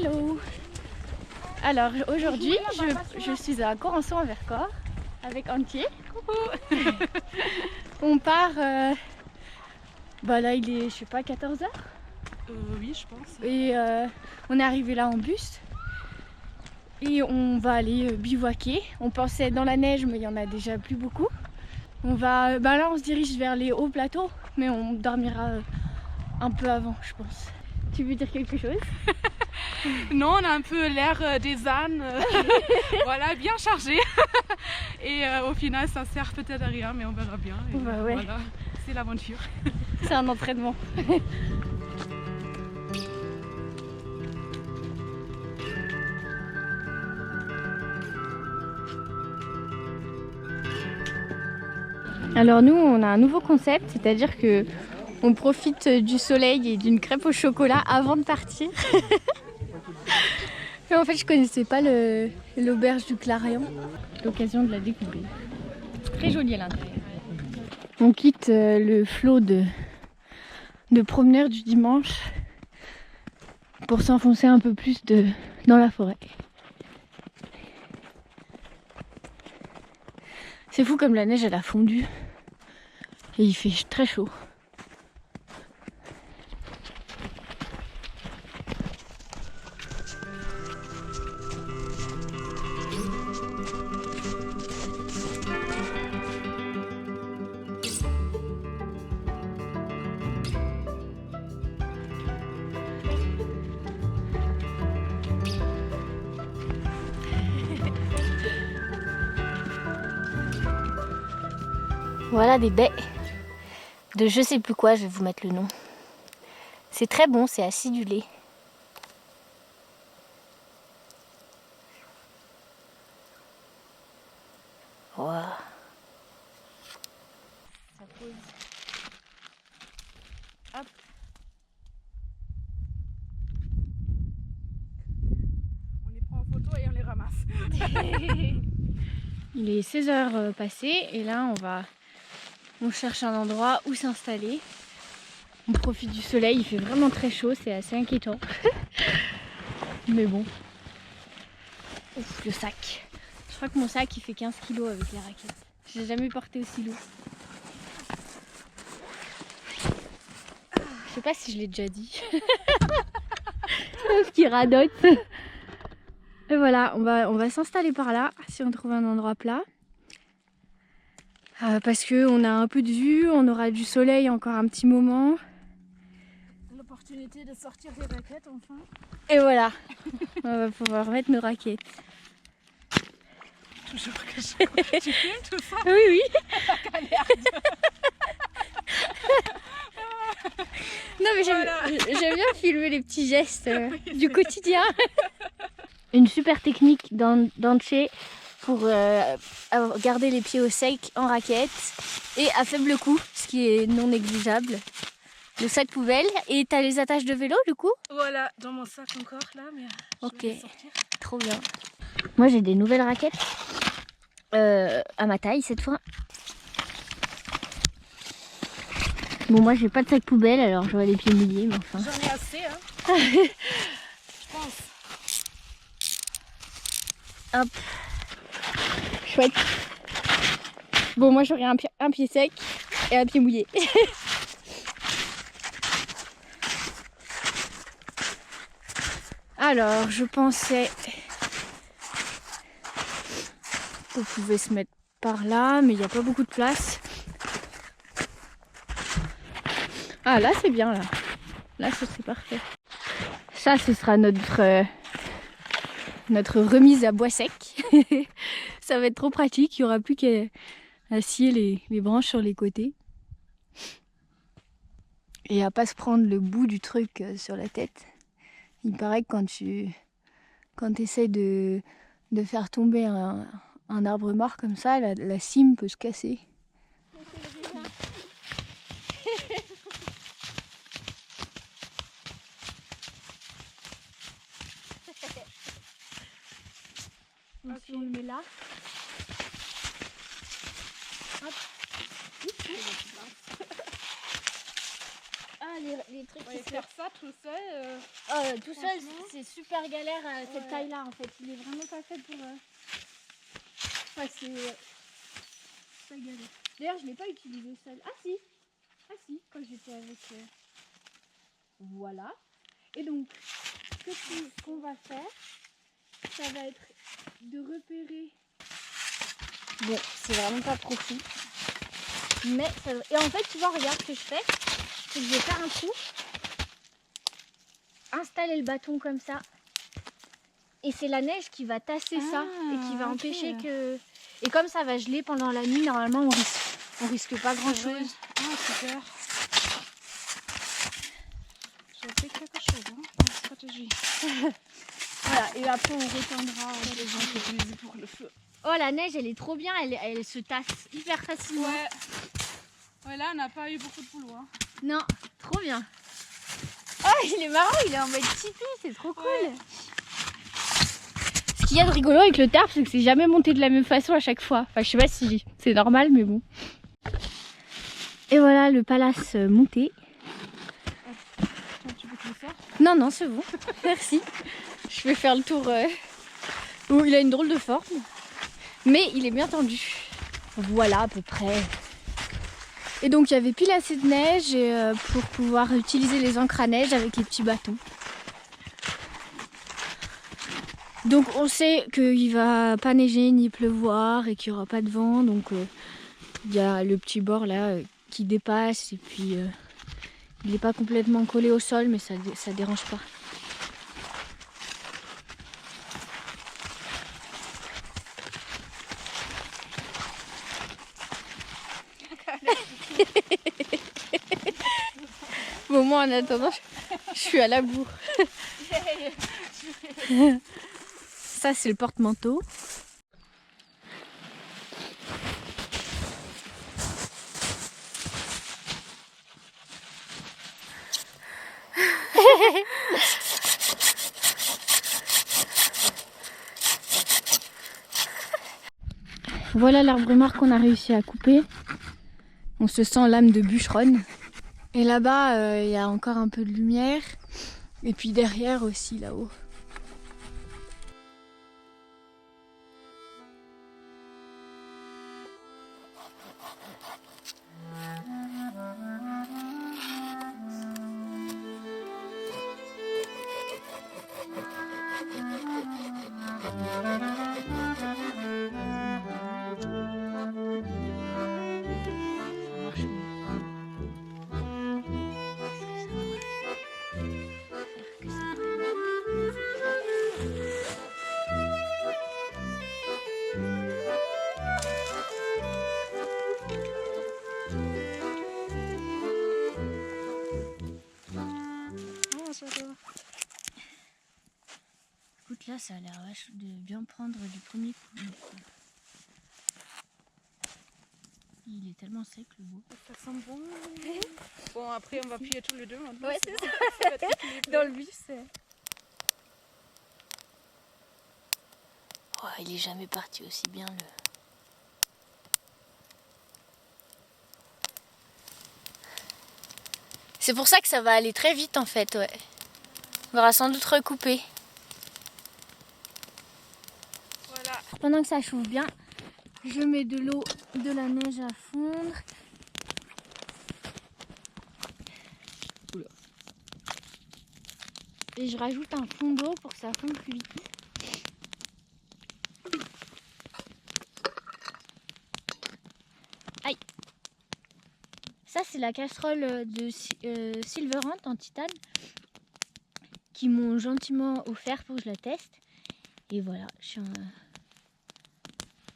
Hello. Alors aujourd'hui je suis à Corançon à Vercors avec Antje. Coucou. On part, bah là il est je sais pas 14h. Oui je pense. Et on est arrivé là en bus. Et on va aller bivouaquer. On pensait dans la neige mais il y en a déjà plus beaucoup. On va, bah là on se dirige vers les hauts plateaux mais on dormira un peu avant je pense. Tu veux dire quelque chose? Non, on a un peu l'air des ânes, voilà, bien chargé. Et au final, ça sert peut-être à rien, mais on verra bien. Et Bah ouais. Voilà, c'est l'aventure. C'est un entraînement. Alors nous, on a un nouveau concept, c'est-à-dire que on profite du soleil et d'une crêpe au chocolat avant de partir. Mais en fait, je connaissais pas l'auberge du Clarion. L'occasion de la découvrir. Très jolie à l'intérieur. On quitte le flot de promeneurs du dimanche pour s'enfoncer un peu plus dans la forêt. C'est fou comme la neige elle a fondu et il fait très chaud. Voilà des baies de je sais plus quoi, je vais vous mettre le nom. C'est très bon, c'est acidulé. Wow. Ça pose. Hop. On les prend en photo et on les ramasse. Il est 16h passé et là on cherche un endroit où s'installer. On profite du soleil, il fait vraiment très chaud, c'est assez inquiétant. Mais bon. Ouf, le sac. Je crois que mon sac il fait 15 kg avec les raquettes. J'ai jamais porté aussi lourd. Je sais pas si je l'ai déjà dit. Ce qui radote. Et voilà, on va s'installer par là si on trouve un endroit plat. Parce qu'on a un peu de vue, on aura du soleil encore un petit moment. L'opportunité de sortir les raquettes enfin. Et voilà, on va pouvoir mettre nos raquettes. Toujours que je... Tu filmes tout ça? Oui, oui. Non mais j'aime bien filmer les petits gestes du quotidien. Une super technique d'Antje pour garder les pieds au sec en raquette et à faible coût, ce qui est non négligeable. Le sac poubelle et t'as les attaches de vélo du coup? Voilà, dans mon sac encore là, mais ok, je vais sortir. Trop bien. Moi j'ai des nouvelles raquettes à ma taille cette fois. Bon moi j'ai pas de sac poubelle alors j'aurai les pieds mouillés mais enfin. J'en ai assez hein. Je pense. Hop. Chouette. Bon moi j'aurai un pied sec et un pied mouillé. Alors je pensais qu'on pouvait se mettre par là mais il n'y a pas beaucoup de place. Ah là c'est bien là. Là ce serait parfait. Ça ce sera notre remise à bois sec. Ça va être trop pratique, il n'y aura plus qu'à scier les branches sur les côtés. Et à pas se prendre le bout du truc sur la tête. Il paraît que quand tu essaies de faire tomber un arbre mort comme ça, la cime peut se casser. Okay. On le met là. Hop. Ah, les trucs qui faire ça tout seul. Tout seul, c'est super galère cette taille-là en fait. Il est vraiment pas fait pour. Ouais, c'est galère. D'ailleurs, je l'ai pas utilisé seul. Ah si, quand j'étais avec. Voilà. Et donc, ce qu'on va faire, ça va être de repérer. Bon, c'est vraiment pas trop fou. Mais ça... Et en fait, tu vois, regarde ce que je fais. C'est que je vais faire un trou. Installer le bâton comme ça. Et c'est la neige qui va tasser ça et qui va empêcher que... Et comme ça va geler pendant la nuit, normalement on risque pas grand chose. Ah super. J'ai fait quelque chose, en stratégie. Voilà, et après on retendra les gens qui utilisent pour le feu. Oh, la neige elle est trop bien, elle se tasse hyper facilement. Ouais, là on n'a pas eu beaucoup de boulot. Hein. Non, trop bien. Oh, il est marrant, il est en mode tipi, c'est trop cool. Ouais. Ce qu'il y a de rigolo avec le tarp, c'est que c'est jamais monté de la même façon à chaque fois. Enfin, je sais pas si c'est normal, mais bon. Et voilà le palace monté. Tu veux que je le fasse ? Non, c'est bon. Merci. Je vais faire le tour. Où il a une drôle de forme. Mais il est bien tendu. Voilà à peu près. Et donc il y avait pile assez de neige pour pouvoir utiliser les encres à neige avec les petits bâtons. Donc on sait qu'il va pas neiger ni pleuvoir et qu'il n'y aura pas de vent. Donc il y a le petit bord là qui dépasse et puis il n'est pas complètement collé au sol, mais ça dérange pas. Bon, moi en attendant, je suis à la bourre. Ça c'est le porte-manteau. Voilà l'arbre mort qu'on a réussi à couper. On se sent l'âme de bûcheronne. Et là-bas, il y a encore un peu de lumière. Et puis derrière aussi, là-haut. Écoute, là ça a l'air vache de bien prendre du premier coup. Il est tellement sec le bois. Ça sent bon. Bon, après on va plier tous les deux maintenant. Ouais, c'est ça. Ça va être équilibré. Dans le bus. Oh, il est jamais parti aussi bien le... C'est pour ça que ça va aller très vite en fait, ouais. On va sans doute recouper. Voilà. Pendant que ça chauffe bien, je mets de l'eau, de la neige à fondre. Oula. Et je rajoute un fond d'eau pour que ça fonde plus vite. Aïe. Ça c'est la casserole de Silverant en titane qui m'ont gentiment offert pour que je la teste. Et voilà,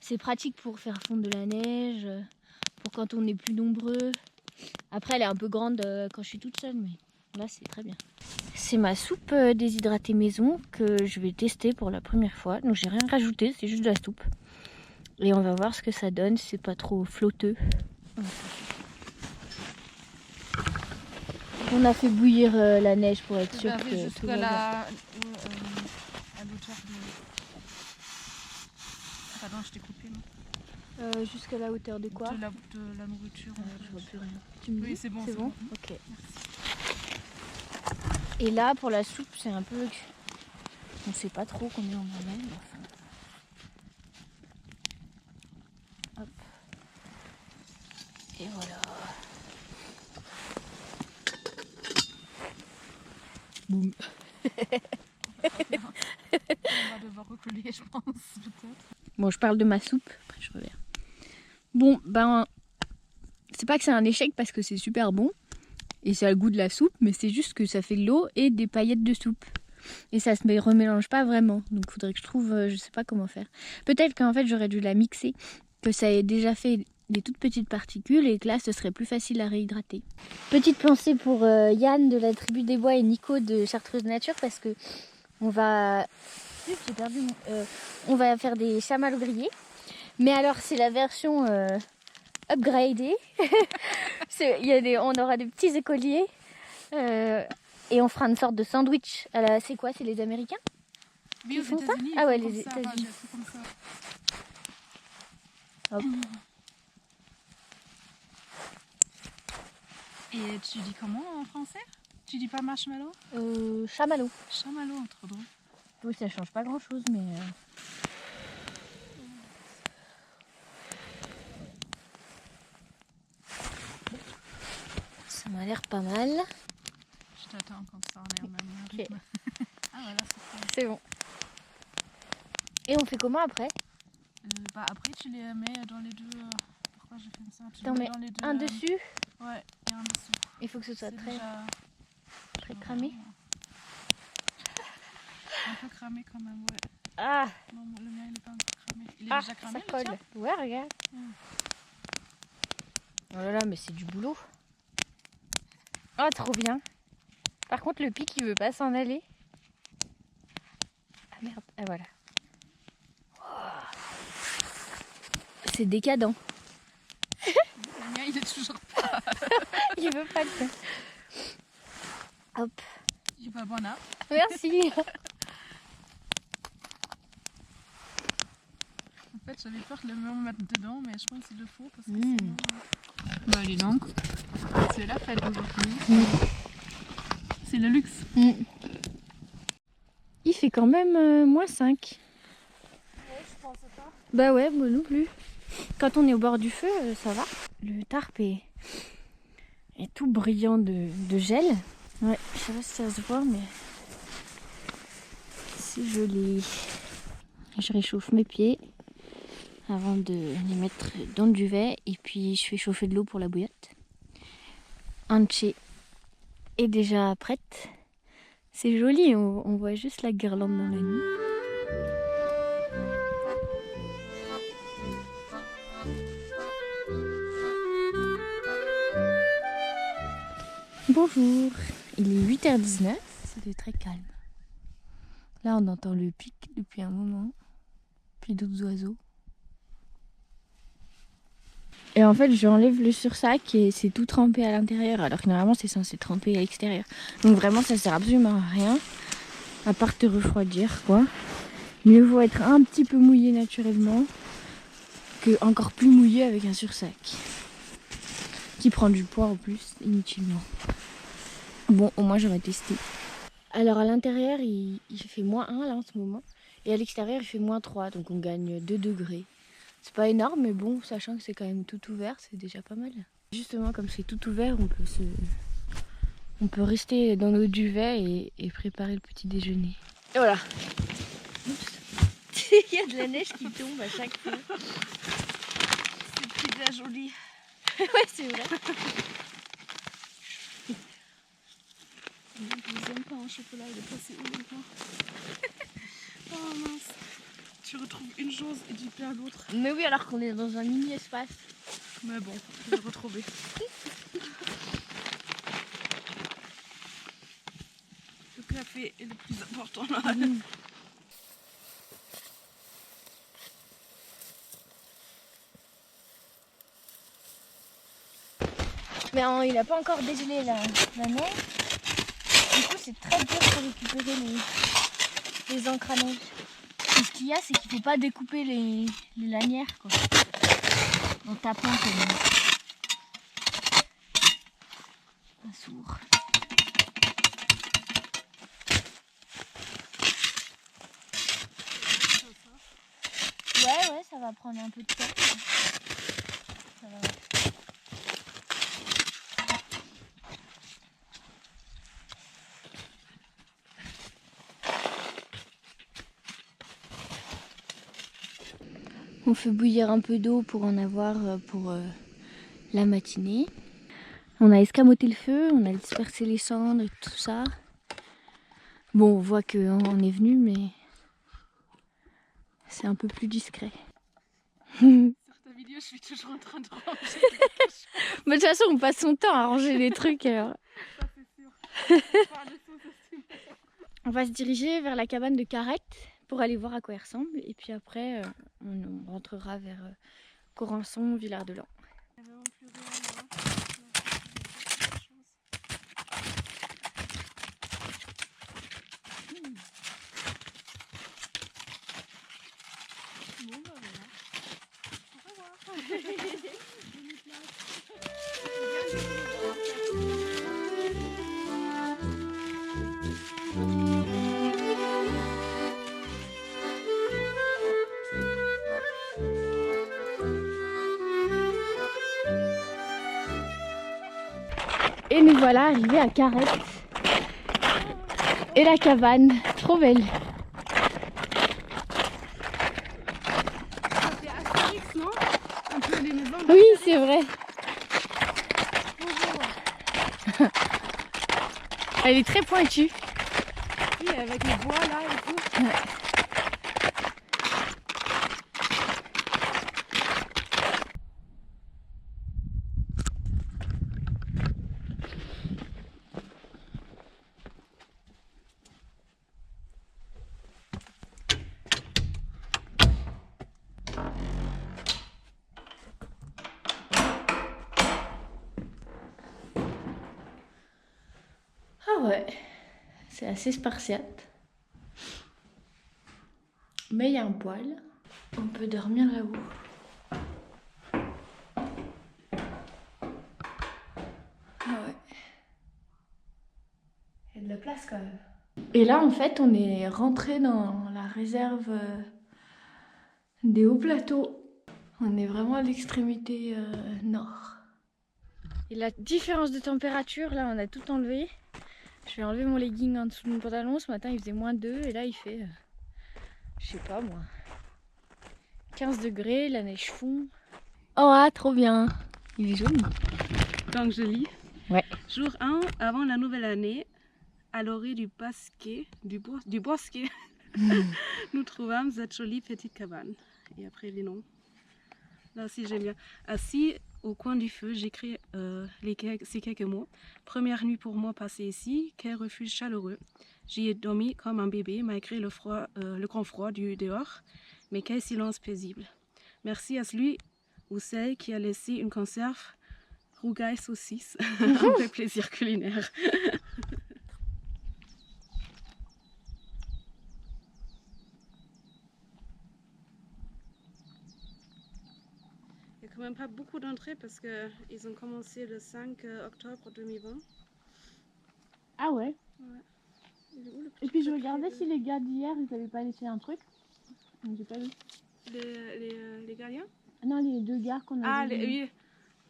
c'est pratique pour faire fondre de la neige, pour quand on est plus nombreux. Après elle est un peu grande quand je suis toute seule, mais là c'est très bien. C'est ma soupe déshydratée maison que je vais tester pour la première fois. Donc j'ai rien rajouté, c'est juste de la soupe. Et on va voir ce que ça donne, si c'est pas trop flotteux. On a fait bouillir la neige pour être sûr que tout va bien. À l'auteur de... Pardon, je t'ai coupé, non ? Jusqu'à la hauteur de quoi ? De la nourriture. Je vois plus rien. Tu me oui, dis ? c'est bon. C'est bon ? Ok. Et là, pour la soupe, c'est un peu... On sait pas trop combien on en met. Enfin... Hop. Et voilà. Boum. On va devoir recoller, je pense, peut-être. Bon, je parle de ma soupe, après je reviens. Bon, ben, c'est pas que c'est un échec parce que c'est super bon. Et ça a le goût de la soupe, mais c'est juste que ça fait de l'eau et des paillettes de soupe. Et ça se remélange pas vraiment. Donc il faudrait que je trouve, je sais pas comment faire. Peut-être qu'en fait j'aurais dû la mixer, que ça ait déjà fait des toutes petites particules et que là ce serait plus facile à réhydrater. Petite pensée pour Yann de la tribu des bois et Nico de Chartreuse Nature parce que on va... J'ai perdu mon... on va faire des chamallows grillés. Mais alors c'est la version upgradée. On aura des petits écoliers. Et on fera une sorte de sandwich. C'est quoi? C'est les Américains? Oui, aux font ça? États-Unis. Ah ouais, les les États-Unis. comme ça. Hop. Et tu dis comment en français? Tu dis pas marshmallow? Chamallow. Chamallow, trop drôle. Oui, ça change pas grand chose, mais. Ça m'a l'air pas mal. Je t'attends comme ça, on est en même Ok. rythme. Ah voilà, C'est bon. Et on fait comment après? Après, tu les mets dans les deux. Pourquoi j'ai fait ça? Tu T'en les mets dans les deux. un dessus. Ouais, et un dessous. Il faut que ce soit C'est très, déjà très cramé. Un peu cramé quand même, ouais. Ah, Non, le mien il est pas un peu cramé. Il est déjà cramé, ça le colle. tien? Ouais, regarde. Oh là là, mais c'est du boulot. Oh, trop bien. Par contre, le pic, il veut pas s'en aller. Ah merde, ah voilà. C'est décadent. Le mien il est toujours pas. Il veut pas le faire. Hop. Il est pas bon là. Merci. En fait, j'avais peur de le mettre dedans, mais je pense qu'il le faut parce que Mm. sinon. Bah, dis donc. C'est la fête aujourd'hui. C'est le luxe. Il fait quand même moins 5. Ouais, je pensais pas. Bah ouais, moi non plus. Quand on est au bord du feu, ça va. Le tarp est tout brillant de gel. Ouais, je sais pas si ça se voit, mais c'est joli. Je réchauffe mes pieds avant de les mettre dans le duvet et puis je fais chauffer de l'eau pour la bouillotte. Anche est déjà prête. C'est joli, on voit juste la guirlande dans la nuit. Bonjour, il est 8h19, c'était très calme. Là on entend le pic depuis un moment, puis d'autres oiseaux. Et en fait j'enlève le sursac et c'est tout trempé à l'intérieur alors que normalement c'est censé tremper à l'extérieur. Donc vraiment ça sert absolument à rien, à part te refroidir quoi. Mieux vaut être un petit peu mouillé naturellement que encore plus mouillé avec un sursac. Qui prend du poids en plus, inutilement. Bon, au moins j'aurais testé. Alors à l'intérieur, il fait -1 là en ce moment. Et à l'extérieur, il fait -3, donc on gagne 2 degrés. C'est pas énorme, mais bon, sachant que c'est quand même tout ouvert, c'est déjà pas mal. Justement, comme c'est tout ouvert, on peut rester dans notre duvet et préparer le petit déjeuner. Et voilà. Oups. Il y a de la neige qui tombe à chaque fois. C'est bien joli. Ouais, c'est vrai. Je les aime pas en chocolat, il est passé où maintenant? Oh mince. Tu retrouves une chose et tu perds l'autre. Mais oui, alors qu'on est dans un mini espace. Mais bon, je vais le retrouver. Le café est le plus important là. Mais il n'a pas encore dégelé la neige. Du coup, c'est très dur pour récupérer les encres à neige. Et ce qu'il y a, c'est qu'il ne faut pas découper les lanières, quoi. En tapant comme un sourd. va prendre un peu de temps. Ça va. On fait bouillir un peu d'eau pour en avoir pour la matinée. On a escamoté le feu, on a dispersé les cendres et tout ça. Bon, on voit qu'on est venu, mais c'est un peu plus discret. Sur ta vidéo, je suis toujours en train de ranger. Mais de toute façon, on passe son temps à ranger les trucs. Alors. Ça, c'est sûr. On va se diriger vers la cabane de Carrette pour aller voir à quoi elle ressemble. Et puis après, on rentrera vers Corançon, Villard-de-Lans. Bon, bah voilà. Au revoir. Et nous voilà arrivés à Carrette. Et la cabane, trop belle. C'est Astérix, non? Un peu les maisons. Oui, c'est vrai. Bonjour. Elle est très pointue. Oui, avec les bois là et tout. Ouais. Ah ouais, c'est assez spartiate. Mais il y a un poêle. On peut dormir là-haut. Ah ouais. Il y a de la place quand même. Et là en fait on est rentré dans la réserve des hauts plateaux. On est vraiment à l'extrémité nord. Et la différence de température, là on a tout enlevé. Je vais enlever mon legging en dessous de mon pantalon. Ce matin il faisait -2 et là il fait, je sais pas moi, 15 degrés, la neige fond. Oh ah, trop bien. Il est joli. Donc je lis. Ouais. Jour 1, avant la nouvelle année, à l'orée du bosquet, nous trouvâmes cette jolie petite cabane. Et après les noms. Là aussi j'aime bien. Assis au coin du feu, j'écris ces quelques mots. Première nuit pour moi passée ici, quel refuge chaleureux. J'y ai dormi comme un bébé malgré le grand froid du dehors. Mais quel silence paisible. Merci à celui ou celle qui a laissé une conserve rougaille saucisse. Un vrai plaisir culinaire. Il n'y a quand même pas beaucoup d'entrées parce qu'ils ont commencé le 5 octobre 2020. Ah ouais. Ouais. Et puis je regardais si les gars d'hier ils avaient pas laissé un truc. J'ai pas vu. Les gardiens? Non, les deux gars qu'on a vus. Oui.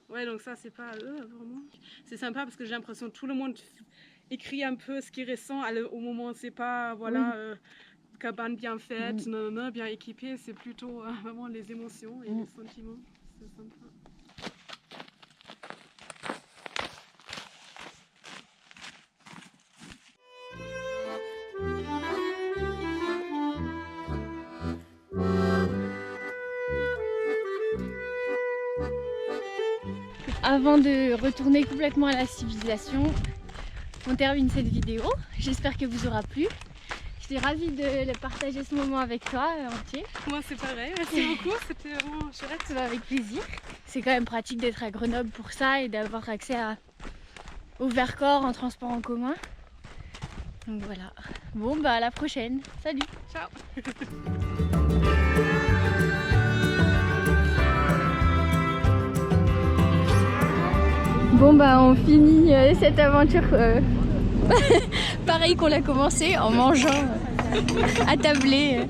Ouais, donc ça c'est pas à eux vraiment. C'est sympa parce que j'ai l'impression que tout le monde écrit un peu ce qu'il ressent au moment, c'est pas voilà, cabane bien faite, nanana, bien équipée, c'est plutôt vraiment les émotions et les sentiments. C'est sympa. Avant de retourner complètement à la civilisation, on termine cette vidéo. J'espère que vous aura plu. J'étais ravie de partager ce moment avec toi entier. Moi c'est pareil, merci beaucoup, c'était vraiment chouette. Avec plaisir. C'est quand même pratique d'être à Grenoble pour ça et d'avoir accès au Vercors en transport en commun. Donc voilà. Bon bah à la prochaine. Salut. Ciao. Bon bah on finit cette aventure pareil qu'on l'a commencé en mangeant attablé.